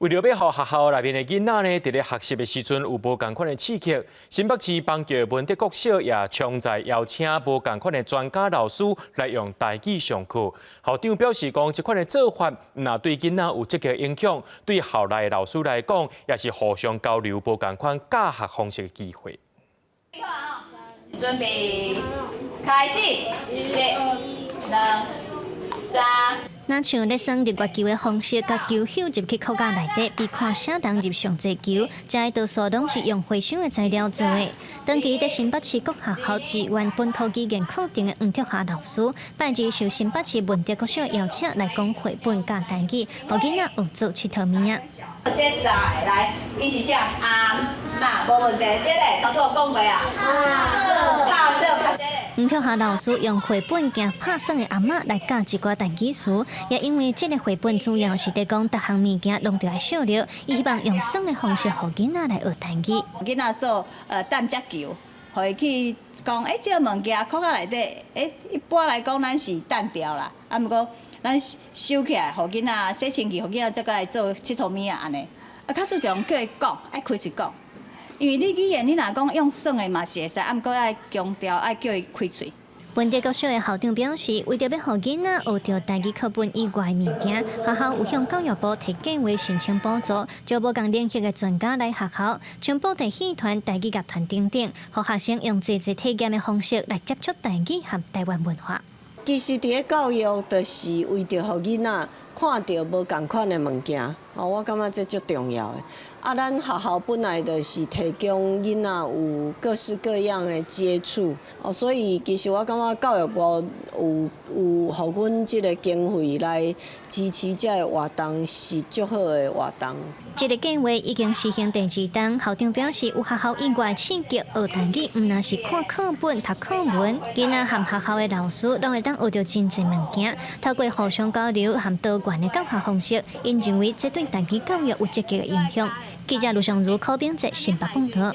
为了要让学校内面的囡仔呢，伫咧学习的时阵有无共款的刺激，新北市邦桥文德国小也常在邀请无共款的专家老师来用台语上课。校长表示讲，这款的做法，若对囡仔有积极影响，对校内的老师来讲，也是互相交流无共款教学方式的机会。准备开始，1、2、3。那像咧耍日月球的方式，甲球球入去课架内底，比看啥人入上济球。这多数拢是用回收的材料做的。长期在新北市各学校支援本土语言课程的黄竹霞老师，拜日受新北市文德国小邀请来讲绘本教台语，互囡仔学做佚佗物仔。接下来，伊是啥？那无问题，这个当作讲过啊。拍手，拍这个。黄竹霞老师用绘本兼拍算的阿嬷来教一寡台语词，也因为这个绘本主要是在讲各项物件拢着爱少了，伊希望用算的方式，互囡仔来学台语。囡仔做弹接球，互伊去讲，这个物件课架内底，一般来讲咱是弹掉啦，毋过咱收起来，互囡仔洗清气，互囡仔再来做佚佗物啊安尼。较注重叫伊讲，爱开嘴讲。因为你语言，你若讲用算的嘛是会使，毋过爱强调爱叫伊开嘴。文德国小的校长表示，为着要互囡仔学着台语课本以外的物件，学校有向教育部提计划申请补助，招无共联系的专家来学校，像布袋戏团、台语乐团等等，互学生用积极体验的方式来接触台语和台湾文化。其实，伫咧教育，就是为着互囡仔看到无共款的物件，我感觉这足重要的。咱学校本来就是提供囡仔有各式各样的接触，所以其实我感觉教育部有互阮即个经费来支持这个活动是足好的活动。这个计划已经实行第2档，校长表示有学校以外刺激学台语，唔那是看课本、读课文，囡仔和学校的老师拢会当学到真侪物件，透过互相交流和多元的教学方式，因认为这对台语教育有积极的影响。记者卢尚如、柯炳哲、新北报道。